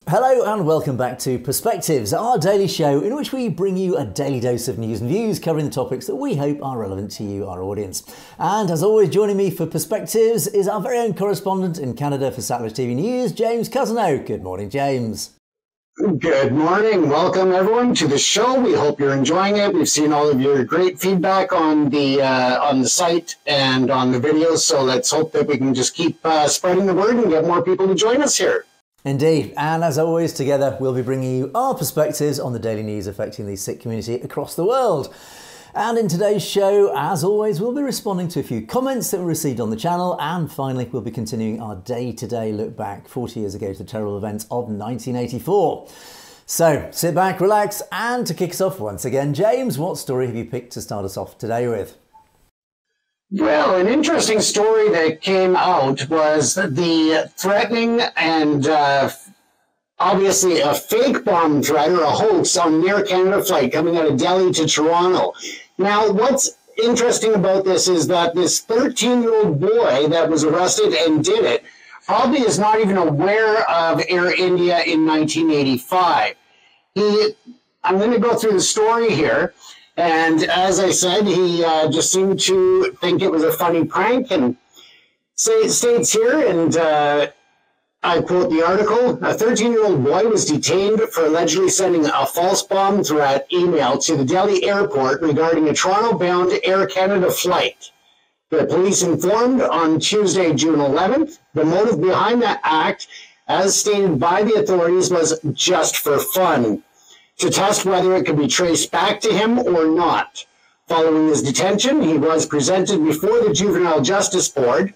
Hello and welcome back to Perspectives, our daily show in which we bring you a daily dose of news and views covering the topics that we hope are relevant to you, our audience. And as always, joining me for Perspectives is our very own correspondent in Canada for Satellite TV News, James Cousineau. Good morning, James. Good morning. Welcome everyone to the show. We hope you're enjoying it. We've seen all of your great feedback on the site and on the videos. So let's hope that we can just keep spreading the word and get more people to join us here. Indeed, and as always, together we'll be bringing you our perspectives on the daily news affecting the Sikh community across the world. And in today's show, as always, we'll be responding to a few comments that were received on the channel, and finally we'll be continuing our day-to-day look back 40 years ago to the terrible events of 1984. So sit back, relax, and to kick us off once again, James, what story have you picked to start us off today with? Well, an interesting story that came out was the threatening and obviously a fake bomb threat or a hoax on an Air Canada flight coming out of Delhi to Toronto. Now, what's interesting about this is that this 13-year-old boy that was arrested and did it probably is not even aware of Air India in 1985. I'm going to go through the story here. And as I said, he just seemed to think it was a funny prank, and states here, and I quote the article, a 13-year-old boy was detained for allegedly sending a false bomb threat email to the Delhi airport regarding a Toronto-bound Air Canada flight. The police informed on Tuesday, June 11th, the motive behind that act, as stated by the authorities, was just for fun, to test whether it could be traced back to him or not. Following his detention, he was presented before the Juvenile Justice Board.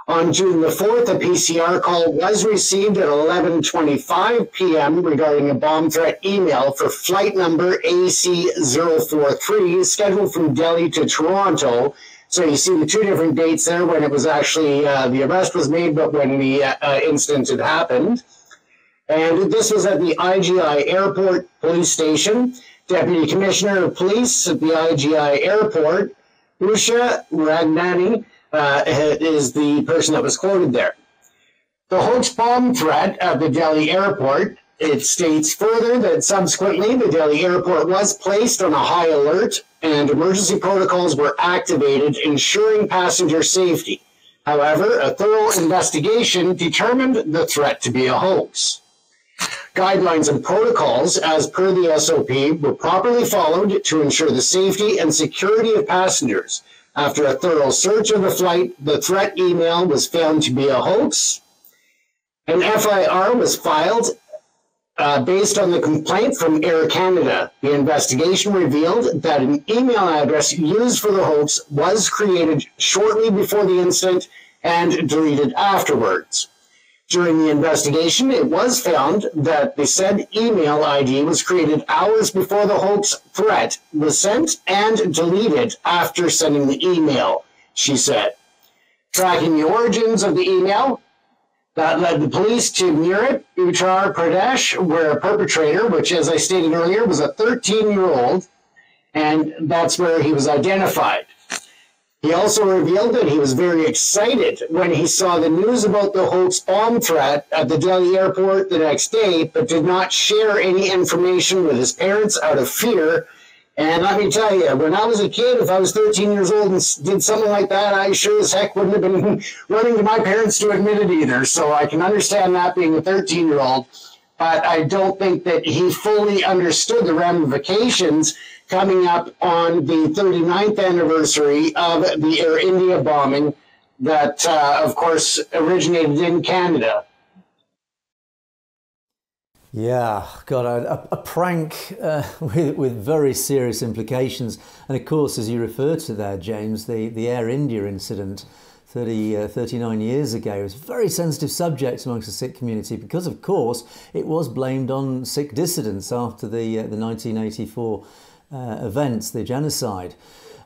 On June the 4th, a PCR call was received at 11:25 p.m. regarding a bomb threat email for flight number AC043, scheduled from Delhi to Toronto. So you see the two different dates there when it was actually, the arrest was made, but when the incident had happened. And this was at the IGI Airport Police Station. Deputy Commissioner of Police at the IGI Airport, Usha Ragnani, is the person that was quoted there. The hoax bomb threat at the Delhi airport, it states further that subsequently the Delhi airport was placed on a high alert and emergency protocols were activated, ensuring passenger safety. However, a thorough investigation determined the threat to be a hoax. Guidelines and protocols, as per the SOP, were properly followed to ensure the safety and security of passengers. After a thorough search of the flight, the threat email was found to be a hoax. An FIR was filed based on the complaint from Air Canada. The investigation revealed that an email address used for the hoax was created shortly before the incident and deleted afterwards. During the investigation, it was found that the said email ID was created hours before the hoax threat was sent and deleted after sending the email, she said. Tracking the origins of the email, that led the police to Meerut, Uttar Pradesh, where a perpetrator, which as I stated earlier was a 13-year-old, and that's where he was identified. He also revealed that he was very excited when he saw the news about the hoax bomb threat at the Delhi airport the next day, but did not share any information with his parents out of fear. And let me tell you, when I was a kid, if I was 13 years old and did something like that, I sure as heck wouldn't have been running to my parents to admit it either. So I can understand that being a 13-year-old, but I don't think that he fully understood the ramifications coming up on the 39th anniversary of the Air India bombing that, of course, originated in Canada. Yeah, God, a prank with very serious implications. And of course, as you referred to there, James, the Air India incident 39 years ago was a very sensitive subject amongst the Sikh community because, of course, it was blamed on Sikh dissidents after the 1984 events, the genocide.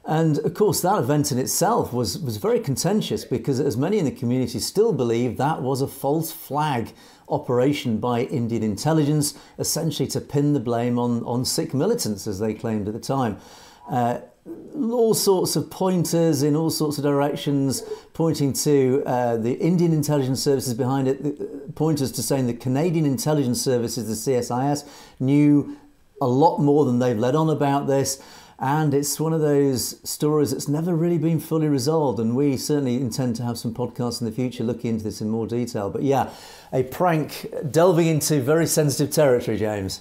And of course that event in itself was very contentious because as many in the community still believe that was a false flag operation by Indian intelligence, essentially to pin the blame on Sikh militants, as they claimed at the time. all sorts of pointers in all sorts of directions, pointing to the Indian intelligence services behind it, pointers to saying the Canadian intelligence services, the CSIS, knew a lot more than they've let on about this. And it's one of those stories that's never really been fully resolved. And we certainly intend to have some podcasts in the future looking into this in more detail. But yeah, a prank delving into very sensitive territory, James.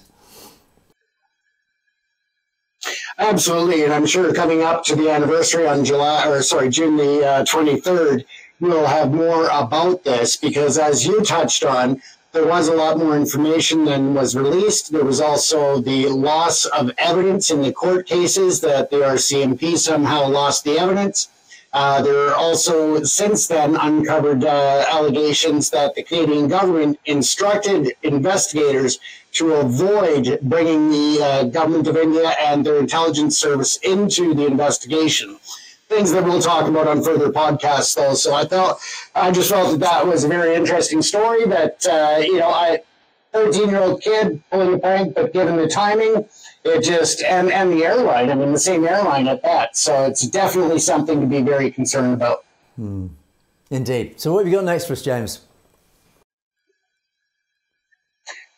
Absolutely, and I'm sure coming up to the anniversary on June the 23rd, we'll have more about this, because as you touched on, there was a lot more information than was released. There was also the loss of evidence in the court cases, that the RCMP somehow lost the evidence. There are also, since then, uncovered allegations that the Canadian government instructed investigators to avoid bringing the government of India and their intelligence service into the investigation. Things that we'll talk about on further podcasts, though. So I just felt that was a very interesting story. That 13-year-old kid pulling a prank, but given the timing, it just and the airline. I mean, the same airline at that. So it's definitely something to be very concerned about. Indeed. So what have you got next for us, James?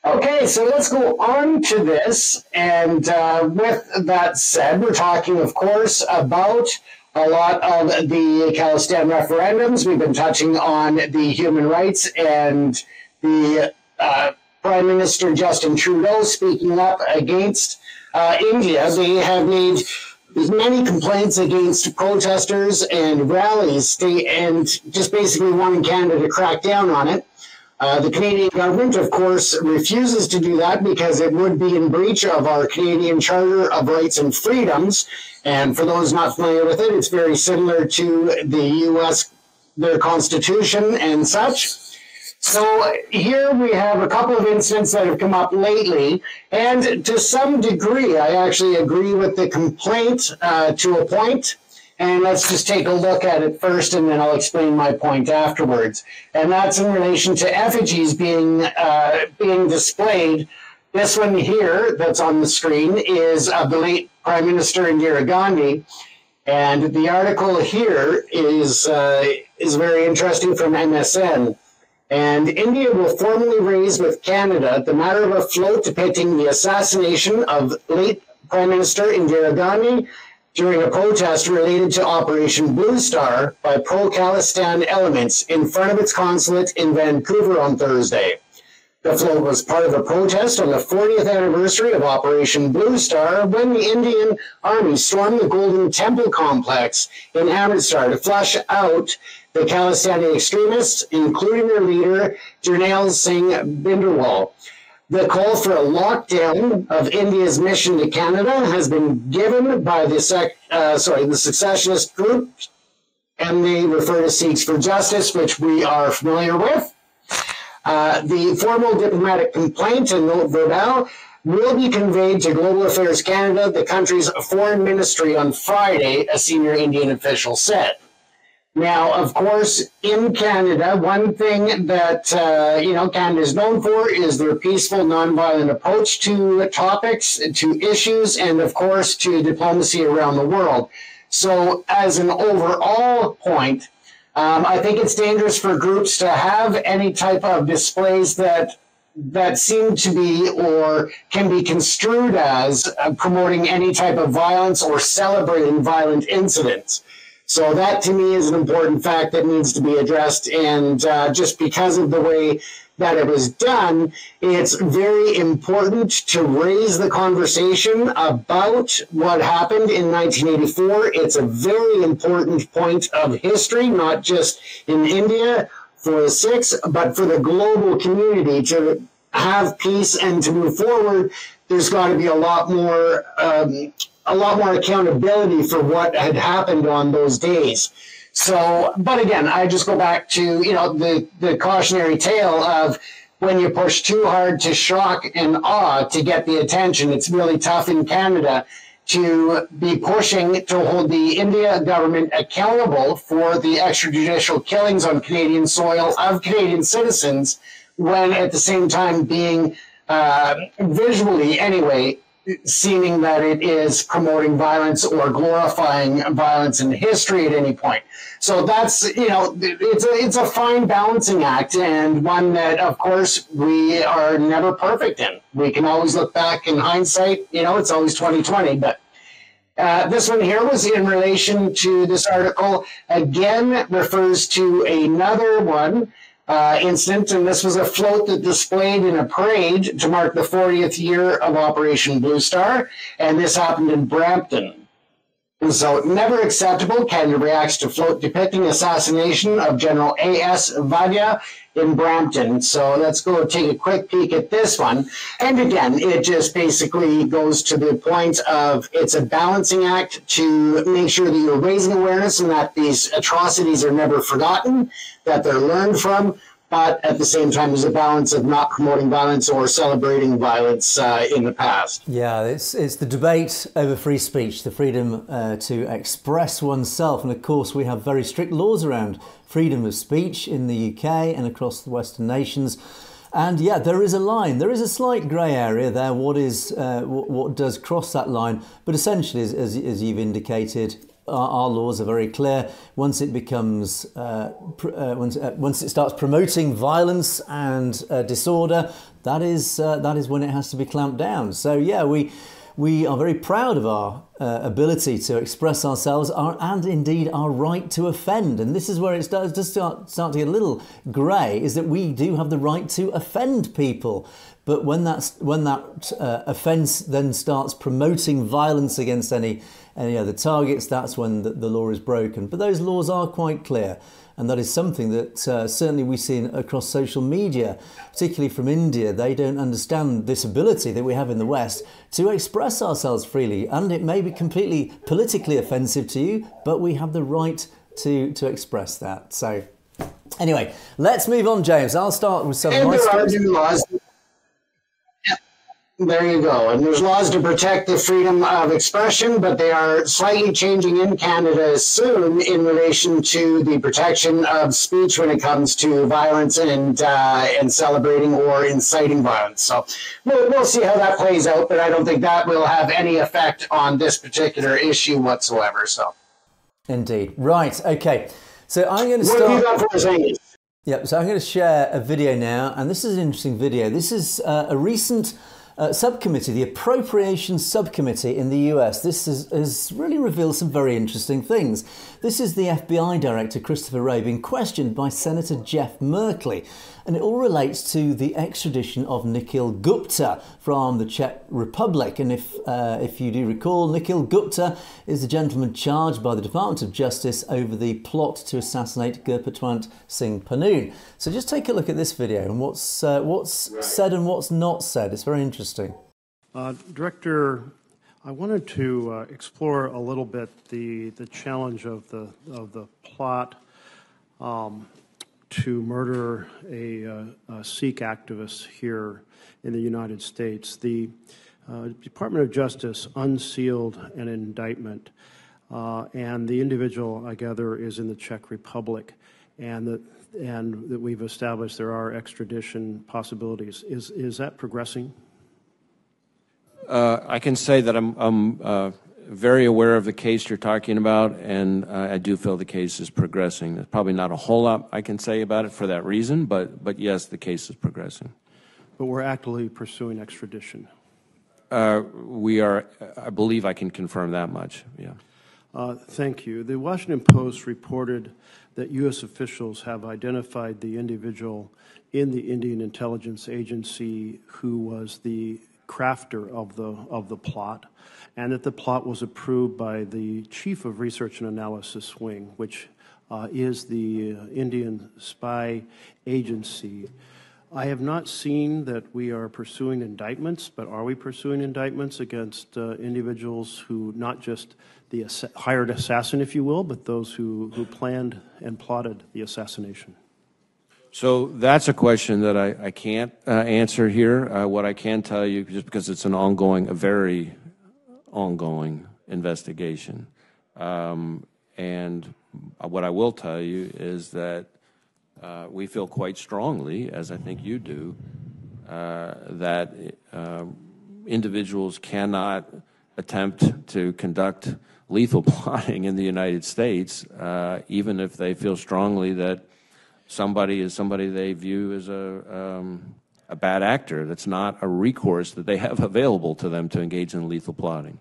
Okay, so let's go on to this. And with that said, we're talking, of course, about a lot of the Khalistan referendums. We've been touching on the human rights and the Prime Minister Justin Trudeau speaking up against India. They have made many complaints against protesters and rallies and just basically wanting Canada to crack down on it. The Canadian government, of course, refuses to do that because it would be in breach of our Canadian Charter of Rights and Freedoms. And for those not familiar with it, it's very similar to the US, their constitution and such. So here we have a couple of incidents that have come up lately. And to some degree, I actually agree with the complaint to a point. And let's just take a look at it first, and then I'll explain my point afterwards. And that's in relation to effigies being displayed. This one here that's on the screen is of the late Prime Minister Indira Gandhi. And the article here is very interesting from MSN. And India will formally raise with Canada the matter of a float depicting the assassination of late Prime Minister Indira Gandhi during a protest related to Operation Blue Star by pro-Khalistan elements in front of its consulate in Vancouver on Thursday. The float was part of a protest on the 40th anniversary of Operation Blue Star, when the Indian Army stormed the Golden Temple complex in Amritsar to flush out the Khalistani extremists, including their leader, Jarnail Singh Bhindranwale. The call for a lockdown of India's mission to Canada has been given by the secessionist group, and they refer to Sikhs for Justice, which we are familiar with. The formal diplomatic complaint and note verbal will be conveyed to Global Affairs Canada, the country's foreign ministry, on Friday, a senior Indian official said. Now, of course, in Canada, one thing that Canada is known for is their peaceful, nonviolent approach to topics, to issues, and of course to diplomacy around the world. So, as an overall point, I think it's dangerous for groups to have any type of displays that seem to be or can be construed as promoting any type of violence or celebrating violent incidents. So that, to me, is an important fact that needs to be addressed. And just because of the way that it was done, it's very important to raise the conversation about what happened in 1984. It's a very important point of history, not just in India for the Sikhs, but for the global community to have peace and to move forward. There's got to be a lot more accountability for what had happened on those days. So, but again, I just go back to, the cautionary tale of when you push too hard to shock and awe to get the attention. It's really tough in Canada to be pushing to hold the India government accountable for the extrajudicial killings on Canadian soil of Canadian citizens, when at the same time being visually anyway seeming that it is promoting violence or glorifying violence in history at any point. So that's, it's a fine balancing act, and one that, of course, we are never perfect in. We can always look back in hindsight, it's always 2020, but this one here was in relation to this article. Again, refers to another one, incident, and this was a float that displayed in a parade to mark the 40th year of Operation Blue Star, and this happened in Brampton. And so, never acceptable, Canada reacts to float depicting assassination of General A.S. Vadia in Brampton. So let's go take a quick peek at this one. And again, it just basically goes to the point of it's a balancing act to make sure that you're raising awareness and that these atrocities are never forgotten, that they're learned from, but at the same time there's a balance of not promoting violence or celebrating violence in the past. Yeah, it's the debate over free speech, the freedom to express oneself. And of course, we have very strict laws around freedom of speech in the UK and across the Western nations. And yeah, there is a line. There is a slight grey area there. What does cross that line? But essentially, as you've indicated, our laws are very clear. Once it becomes, once it starts promoting violence and disorder, that is when it has to be clamped down. So yeah, we are very proud of our ability to express ourselves and indeed our right to offend. And this is where it does start to get a little grey, is that we do have the right to offend people. But when that offence then starts promoting violence against any other targets, that's when the law is broken. But those laws are quite clear. And that is something that certainly we see across social media, particularly from India. They don't understand this ability that we have in the West to express ourselves freely. And it may be completely politically offensive to you, but we have the right to express that. So anyway, let's move on, James. I'll start with some of my stories. There you go. And there's laws to protect the freedom of expression, but they are slightly changing in Canada soon in relation to the protection of speech when it comes to violence and celebrating or inciting violence. So we'll see how that plays out, but I don't think that will have any effect on this particular issue whatsoever. So, indeed. Right. Okay. So I'm going to start. What have you got for us, Angus? Yep. So I'm going to share a video now, and this is an interesting video. This is a recent subcommittee, the Appropriations Subcommittee in the US. This has really revealed some very interesting things. This is the FBI Director, Christopher Wray, being questioned by Senator Jeff Merkley. And it all relates to the extradition of Nikhil Gupta from the Czech Republic. And if you do recall, Nikhil Gupta is the gentleman charged by the Department of Justice over the plot to assassinate Gurpatwant Singh Pannoon. So just take a look at this video and what's said and what's not said. It's very interesting. Director, I wanted to explore a little bit the challenge of the plot to murder a Sikh activist here in the United States. The Department of Justice unsealed an indictment, and the individual, I gather, is in the Czech Republic, and that we've established there are extradition possibilities. Is that progressing? I can say that I'm very aware of the case you're talking about, and I do feel the case is progressing. There's probably not a whole lot I can say about it for that reason, but yes, the case is progressing. But we're actively pursuing extradition. We are, I believe I can confirm that much, yeah. Thank you. The Washington Post reported that U.S. officials have identified the individual in the Indian Intelligence Agency who was the crafter of the plot, and that the plot was approved by the Chief of Research and Analysis Wing, which is the Indian spy agency. I have not seen that we are pursuing indictments, but are we pursuing indictments against individuals who, not just the hired assassin, if you will, but those who planned and plotted the assassination? So that's a question that I can't answer here. What I can tell you, just because it's a very ongoing investigation, and what I will tell you is that we feel quite strongly, as I think you do, that individuals cannot attempt to conduct lethal plotting in the United States, even if they feel strongly that somebody is somebody they view as a bad actor. That's not a recourse that they have available to them to engage in lethal plotting.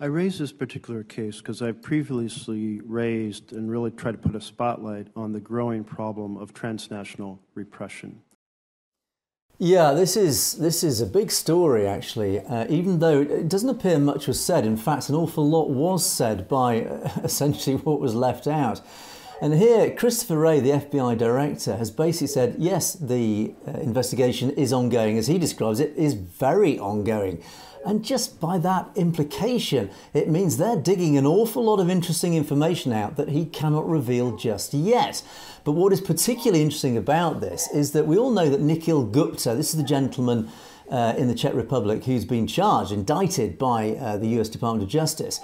I raised this particular case because I've previously raised and really tried to put a spotlight on the growing problem of transnational repression. Yeah, this is a big story, actually, even though it doesn't appear much was said. In fact, an awful lot was said by essentially what was left out. And here, Christopher Wray, the FBI director, has basically said, yes, the investigation is ongoing. As he describes it, is very ongoing. And just by that implication, it means they're digging an awful lot of interesting information out that he cannot reveal just yet. But what is particularly interesting about this is that we all know that Nikhil Gupta, this is the gentleman in the Czech Republic who's been charged, indicted by the US Department of Justice.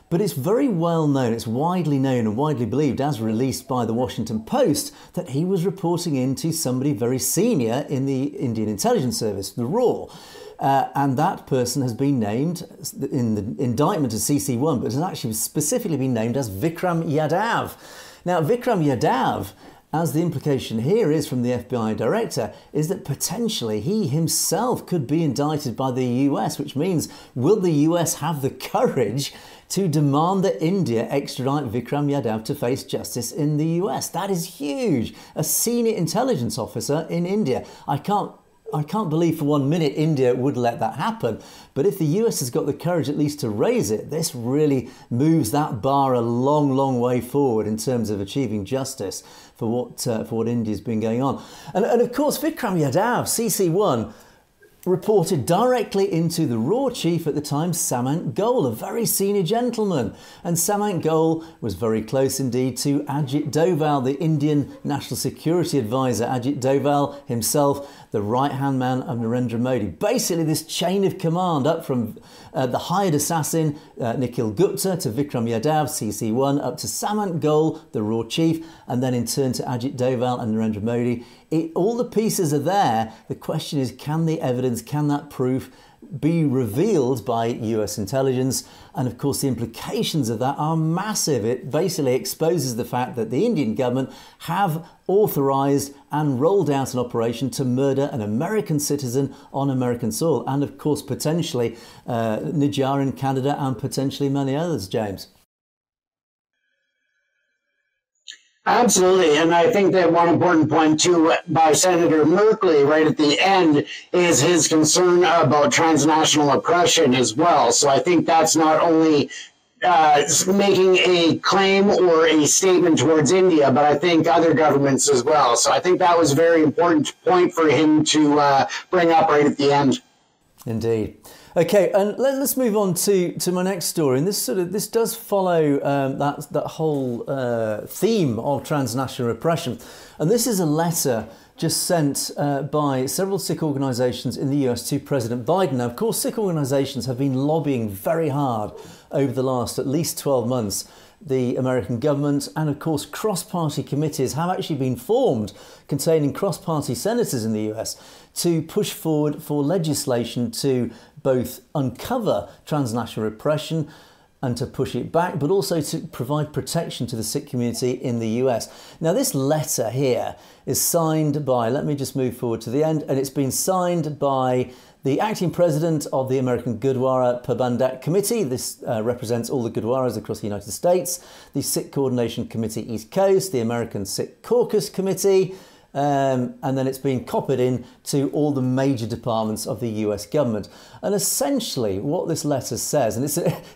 But it's very well known, it's widely known and widely believed, as released by the Washington Post, that he was reporting into somebody very senior in the Indian Intelligence Service, the RAW. And that person has been named in the indictment as CC1, but has actually specifically been named as Vikram Yadav. Now, Vikram Yadav, as the implication here is from the FBI director, is that potentially he himself could be indicted by the US, which means, will the US have the courage to demand that India extradite Vikram Yadav to face justice in the US? That is huge. A senior intelligence officer in India. I can't believe for 1 minute India would let that happen. But if the US has got the courage at least to raise it, this really moves that bar a long, long way forward in terms of achieving justice for what India's been going on. And of course, Vikram Yadav, CC1, reported directly into the RAW chief at the time, Samant Goel, a very senior gentleman. And Samant Goel was very close indeed to Ajit Doval, the Indian National Security Advisor. Ajit Doval himself, the right-hand man of Narendra Modi. Basically this chain of command up from the hired assassin Nikhil Gupta to Vikram Yadav, CC1, up to Samant Goel, the RAW chief, and then in turn to Ajit Doval and Narendra Modi. All the pieces are there. The question is, can the evidence, can that proof be revealed by US intelligence? And of course, the implications of that are massive. It basically exposes the fact that the Indian government have authorised and rolled out an operation to murder an American citizen on American soil. And of course, potentially Nijar in Canada and potentially many others, James. Absolutely, and I think that one important point too by Senator Merkley right at the end is his concern about transnational oppression as well. So I think that's not only making a claim or a statement towards India, but I think other governments as well. So I think that was a very important point for him to bring up right at the end. Indeed. Okay, and let's move on to my next story, and this does follow that whole theme of transnational repression, and this is a letter just sent by several Sikh organisations in the US to President Biden. Now, of course, Sikh organisations have been lobbying very hard over the last at least 12 months. The American government and, of course, cross-party committees have actually been formed containing cross-party senators in the US to push forward for legislation to both uncover transnational repression and to push it back, but also to provide protection to the Sikh community in the US. Now, this letter here is signed by, let me just move forward to the end, and it's been signed by the acting president of the American Gurdwara Prabandhak Committee. This represents all the Gurdwaras across the United States. The Sikh Coordination Committee East Coast, the American Sikh Caucus Committee, and then it's been copied in to all the major departments of the US government. And essentially what this letter says, and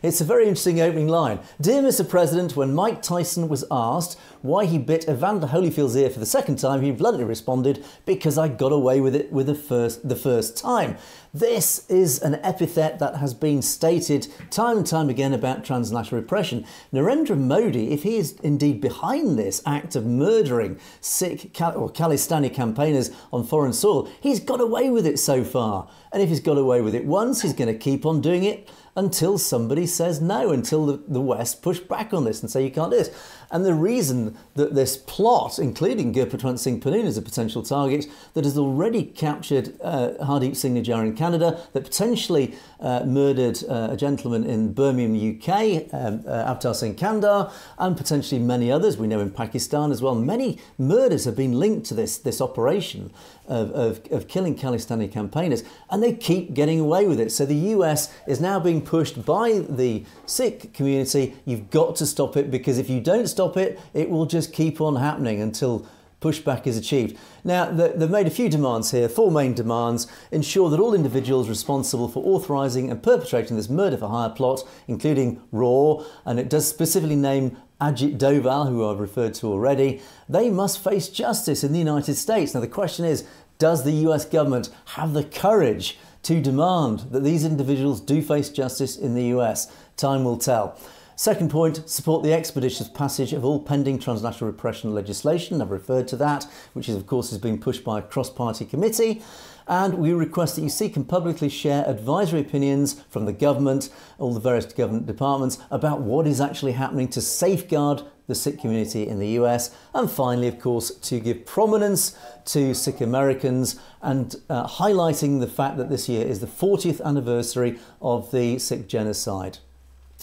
it's a very interesting opening line. Dear Mr. President, when Mike Tyson was asked why he bit Evander Holyfield's ear for the second time, he bluntly responded, because I got away with it with the first time. This is an epithet that has been stated time and time again about transnational repression. Narendra Modi, if he is indeed behind this act of murdering Sikh or Khalistani campaigners on foreign soil, he's got away with it so far. And if he's got away with it once, he's going to keep on doing it until somebody says no, until the West push back on this and say you can't do this. And the reason that this plot, including Gurpratwant Singh Pannoon as a potential target, that has already captured Hardeep Singh Nijjar in Canada, that potentially murdered a gentleman in Birmingham, UK, Avtar Singh Kandar, and potentially many others, we know in Pakistan as well. Many murders have been linked to this operation of killing Khalistani campaigners, and they keep getting away with it. So the US is now being pushed by the Sikh community. You've got to stop it, because if you don't stop it, it will just keep on happening until pushback is achieved. Now, they've made a few demands here, 4 main demands: ensure that all individuals responsible for authorising and perpetrating this murder for hire plot, including RAW, and it does specifically name Ajit Doval, who I've referred to already, they must face justice in the United States. Now, the question is, does the US government have the courage to demand that these individuals do face justice in the US? Time will tell. Second point, support the expeditious passage of all pending transnational repression legislation. I've referred to that, which is, of course, is being pushed by a cross-party committee. And we request that you seek and publicly share advisory opinions from the government, all the various government departments, about what is actually happening to safeguard the Sikh community in the US. And finally, of course, to give prominence to Sikh Americans and highlighting the fact that this year is the 40th anniversary of the Sikh genocide.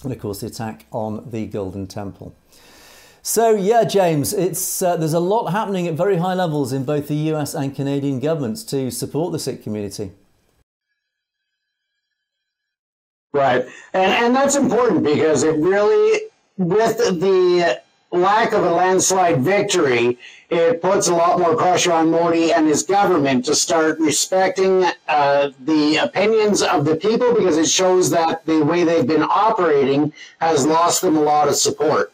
And of course, the attack on the Golden Temple. So yeah, James, it's there's a lot happening at very high levels in both the US and Canadian governments to support the Sikh community. Right, and that's important, because it really, with the lack of a landslide victory, it puts a lot more pressure on Modi and his government to start respecting the opinions of the people, because it shows that the way they've been operating has lost them a lot of support.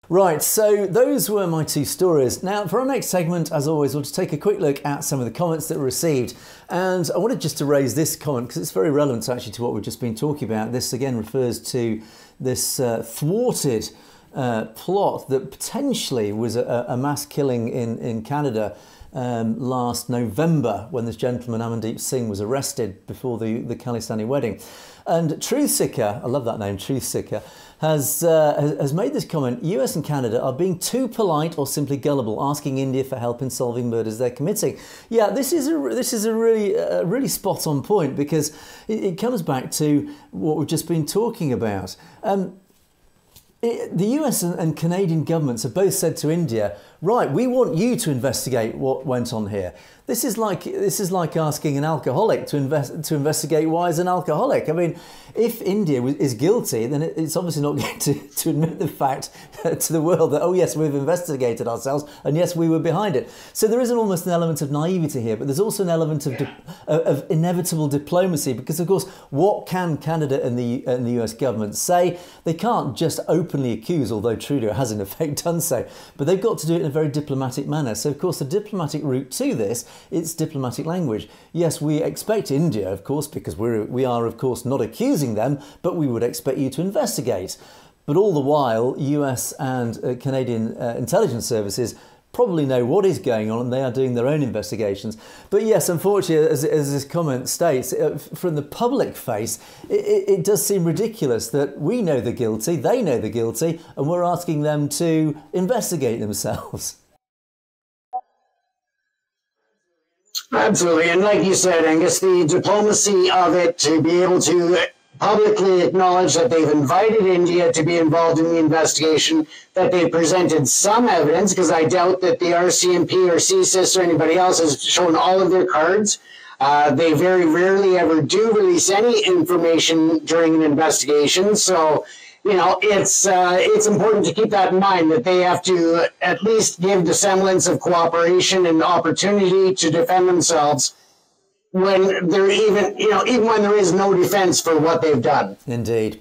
Right, so those were my 2 stories. Now, for our next segment, as always, we'll just take a quick look at some of the comments that were received. And I wanted just to raise this comment, because it's very relevant actually to what we've just been talking about. This again refers to this thwarted plot that potentially was a mass killing in Canada last November, when this gentleman Amandeep Singh was arrested before the Khalistani wedding. And Truth Seeker, I love that name, Truth Seeker, has made this comment: US and Canada are being too polite or simply gullible, asking India for help in solving murders they're committing. Yeah, this is a really spot on point, because it comes back to what we've just been talking about. The US and Canadian governments have both said to India, right, we want you to investigate what went on here. This is like asking an alcoholic to investigate why he's an alcoholic. I mean, if India is guilty, then it's obviously not going to admit the fact to the world that, oh yes, we've investigated ourselves, and yes, we were behind it. So there is almost an element of naivety here, but there's also an element of inevitable diplomacy, because of course, what can Canada and the US government say? They can't just openly accuse, although Trudeau has in effect done so, but they've got to do it in a very diplomatic manner. So of course, the diplomatic route to this, it's diplomatic language. Yes, we expect India, of course, because we are of course not accusing them, but we would expect you to investigate. But all the while, US and Canadian intelligence services probably know what is going on, and they are doing their own investigations. But yes, unfortunately, as this comment states, from the public face, it does seem ridiculous that we know the guilty, they know the guilty, and we're asking them to investigate themselves. Absolutely, and like you said, Angus, the diplomacy of it, to be able to publicly acknowledge that they've invited India to be involved in the investigation, that they presented some evidence, because I doubt that the RCMP or CSIS or anybody else has shown all of their cards. They very rarely ever do release any information during an investigation, so you know, it's important to keep that in mind, that they have to at least give the semblance of cooperation and opportunity to defend themselves when they're even when there is no defense for what they've done. Indeed.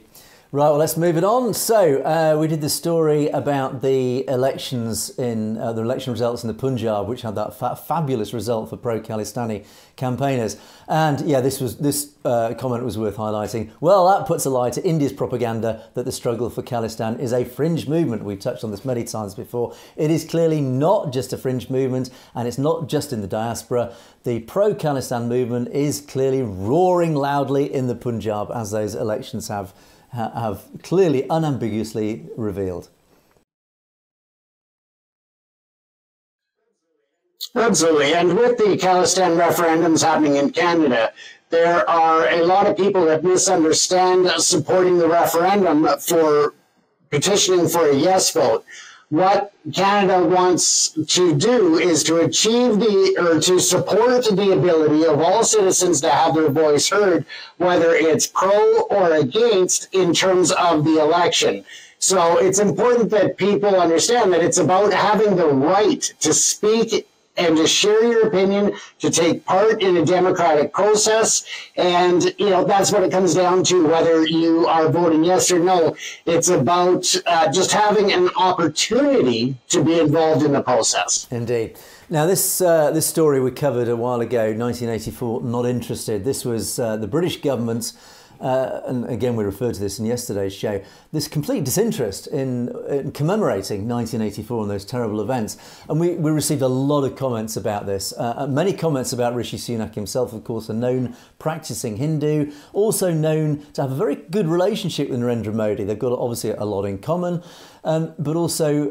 Right, well, let's move it on. So we did the story about the elections in the election results in the Punjab, which had that fabulous result for pro-Khalistani campaigners. And yeah, this comment was worth highlighting. Well, that puts a lie to India's propaganda that the struggle for Khalistan is a fringe movement. We've touched on this many times before. It is clearly not just a fringe movement, and it's not just in the diaspora. The pro-Khalistan movement is clearly roaring loudly in the Punjab, as those elections have clearly, unambiguously revealed. Absolutely. And with the Khalistan referendums happening in Canada, there are a lot of people that misunderstand supporting the referendum for petitioning for a yes vote. What Canada wants to do is to achieve to support the ability of all citizens to have their voice heard, whether it's pro or against in terms of the election. So it's important that people understand that it's about having the right to speak and to share your opinion, to take part in a democratic process. And, you know, that's what it comes down to, whether you are voting yes or no. It's about just having an opportunity to be involved in the process. Indeed. Now, this story we covered a while ago, 1984, Not Interested. This was the British government, and again, we referred to this in yesterday's show, this complete disinterest in commemorating 1984 and those terrible events. And we received a lot of comments about this. Many comments about Rishi Sunak himself, of course, a known practicing Hindu, also known to have a very good relationship with Narendra Modi. They've got obviously a lot in common. But also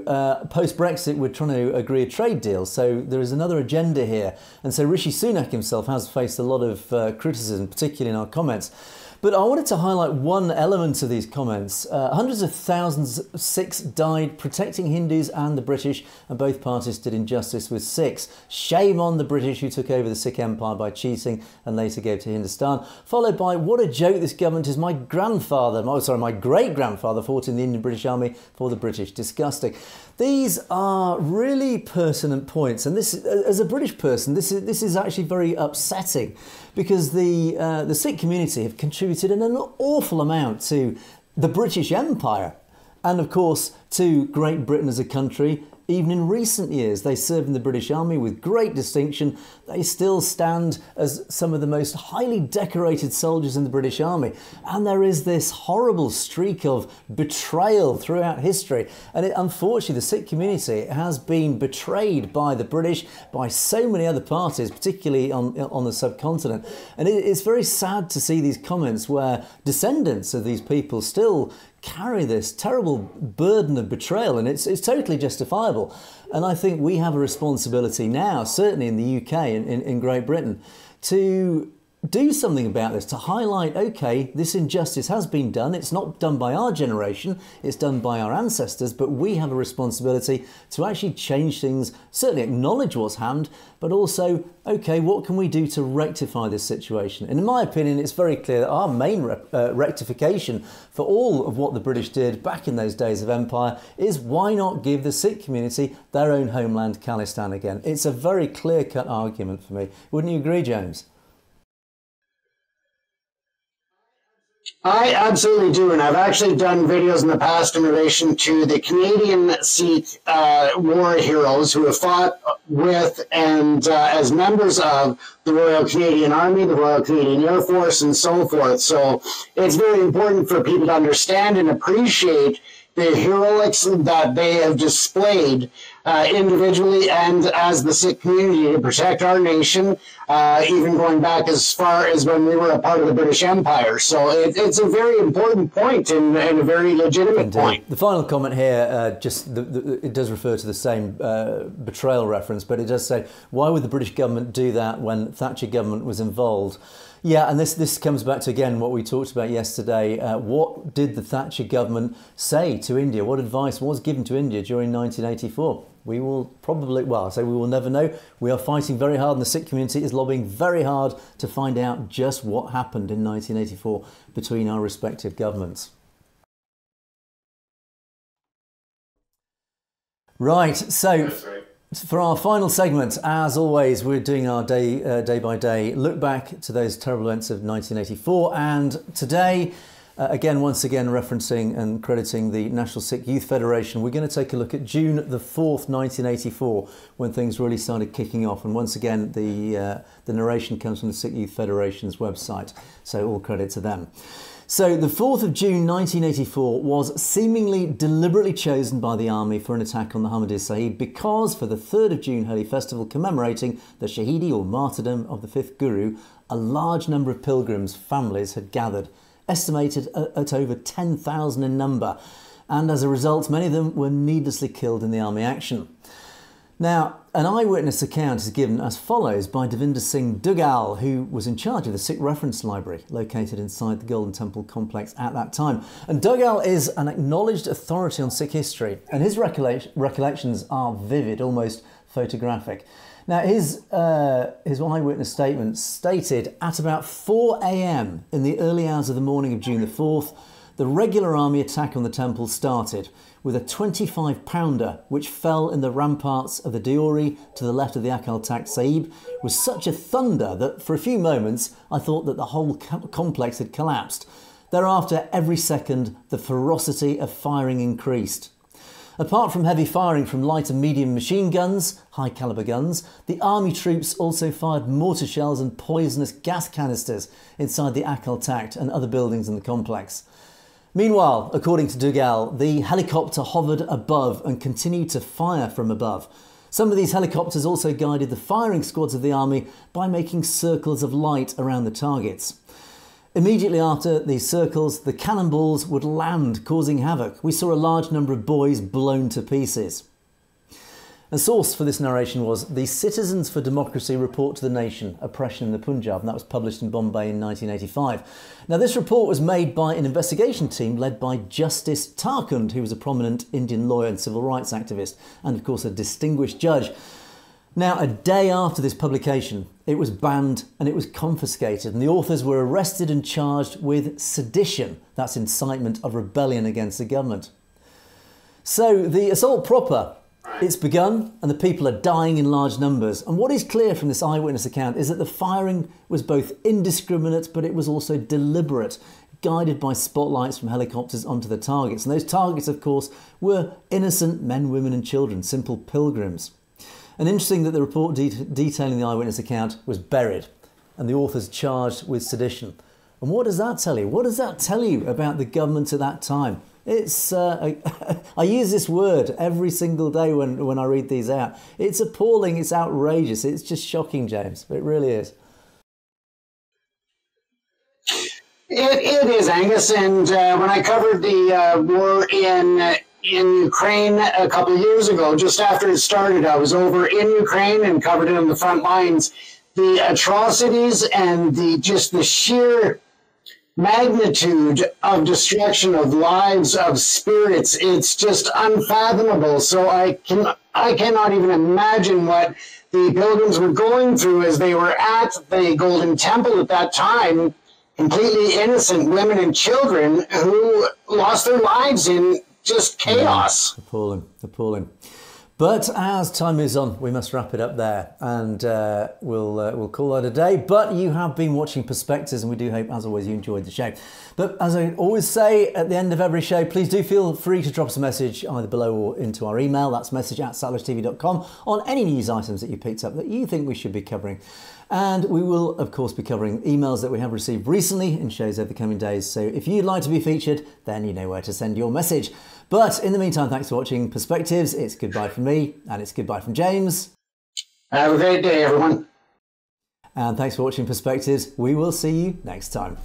post-Brexit, we're trying to agree a trade deal. So there is another agenda here. And so Rishi Sunak himself has faced a lot of criticism, particularly in our comments. But I wanted to highlight one element of these comments. Hundreds of thousands of Sikhs died protecting Hindus and the British, and both parties did injustice with Sikhs. Shame on the British who took over the Sikh Empire by cheating and later gave to Hindustan. Followed by, what a joke this government is. My great-grandfather fought in the Indian British Army for the British. Disgusting. These are really pertinent points, and this, as a British person, this is actually very upsetting, because the Sikh community have contributed an awful amount to the British Empire, and of course to Great Britain as a country. Even in recent years, they served in the British Army with great distinction. They still stand as some of the most highly decorated soldiers in the British Army. And there is this horrible streak of betrayal throughout history. And unfortunately, the Sikh community has been betrayed by the British, by so many other parties, particularly on the subcontinent. And it's very sad to see these comments where descendants of these people still carry this terrible burden of betrayal, and it's totally justifiable. And I think we have a responsibility now, certainly in the UK and in Great Britain, to do something about this, to highlight, okay, this injustice has been done. It's not done by our generation, it's done by our ancestors, but we have a responsibility to actually change things, certainly acknowledge what's happened, but also, okay, what can we do to rectify this situation? And in my opinion, it's very clear that our main rectification for all of what the British did back in those days of empire is, why not give the Sikh community their own homeland, Khalistan, again? It's a very clear-cut argument for me. Wouldn't you agree, James? I absolutely do, and I've actually done videos in the past in relation to the Canadian Sikh war heroes who have fought with and as members of the Royal Canadian Army, the Royal Canadian Air Force, and so forth. So it's very important for people to understand and appreciate the heroics that they have displayed individually and as the Sikh community to protect our nation, even going back as far as when we were a part of the British Empire. So it's a very important point and a very legitimate point. The final comment here, it does refer to the same betrayal reference, but it does say, why would the British government do that when Thatcher government was involved? Yeah, and this comes back to, again, what we talked about yesterday. What did the Thatcher government say to India? What advice was given to India during 1984? We will probably, well, I say we will never know. We are fighting very hard, and the Sikh community is lobbying very hard to find out just what happened in 1984 between our respective governments. Right, so for our final segment, as always, we're doing our day by day look back to those terrible events of 1984. And today, Once again, referencing and crediting the National Sikh Youth Federation. We're going to take a look at June the 4th, 1984, when things really started kicking off. And once again, the narration comes from the Sikh Youth Federation's website. So all credit to them. So the 4th of June 1984 was seemingly deliberately chosen by the army for an attack on the Ahmadiyya Sahib because for the 3rd of June Holy Festival commemorating the Shahidi or martyrdom of the 5th Guru, a large number of pilgrims' families had gathered, estimated at over 10,000 in number, and as a result many of them were needlessly killed in the army action. Now, an eyewitness account is given as follows by Devinder Singh Dugal, who was in charge of the Sikh Reference Library located inside the Golden Temple complex at that time. And Dugal is an acknowledged authority on Sikh history, and his recollections are vivid, almost photographic. Now, his eyewitness statement stated at about 4 a.m. in the early hours of the morning of June the 4th, the regular army attack on the temple started with a 25-pounder which fell in the ramparts of the Diori to the left of the Akal Takht Sahib was such a thunder that for a few moments I thought that the whole complex had collapsed. Thereafter, every second, the ferocity of firing increased. Apart from heavy firing from light and medium machine guns, high-caliber guns, the army troops also fired mortar shells and poisonous gas canisters inside the Akal Takht and other buildings in the complex. Meanwhile, according to Dugal, the helicopter hovered above and continued to fire from above. Some of these helicopters also guided the firing squads of the army by making circles of light around the targets. Immediately after these circles, the cannonballs would land, causing havoc. We saw a large number of boys blown to pieces. A source for this narration was the Citizens for Democracy Report to the Nation, Oppression in the Punjab, and that was published in Bombay in 1985. Now, this report was made by an investigation team led by Justice Tarkund, who was a prominent Indian lawyer and civil rights activist, and of course a distinguished judge. Now, a day after this publication, it was banned and it was confiscated, and the authors were arrested and charged with sedition. That's incitement of rebellion against the government. So the assault proper, it's begun and the people are dying in large numbers. And what is clear from this eyewitness account is that the firing was both indiscriminate, but it was also deliberate, guided by spotlights from helicopters onto the targets. And those targets, of course, were innocent men, women and children, simple pilgrims. And interesting that the report detailing the eyewitness account was buried and the authors charged with sedition. And what does that tell you? What does that tell you about the government at that time? It's I use this word every single day when I read these out. It's appalling, it's outrageous, it's just shocking, James. It really is. It is, Angus, and when I covered the war in Ukraine a couple of years ago, just after it started, I was over in Ukraine and covered it on the front lines. The atrocities and the sheer magnitude of destruction of lives, of spirits, it's just unfathomable. So I cannot even imagine what the pilgrims were going through as they were at the Golden Temple at that time, completely innocent women and children who lost their lives in just chaos. Yeah, appalling, appalling. But as time moves on, we must wrap it up there, and we'll call that a day. But you have been watching Perspectives, and we do hope, as always, you enjoyed the show. But as I always say at the end of every show, please do feel free to drop us a message either below or into our email. That's message@satelagetv.com on any news items that you picked up that you think we should be covering. And we will, of course, be covering emails that we have received recently in shows over the coming days. So if you'd like to be featured, then you know where to send your message. But in the meantime, thanks for watching Perspectives. It's goodbye from me, and it's goodbye from James. Have a great day, everyone. And thanks for watching Perspectives. We will see you next time.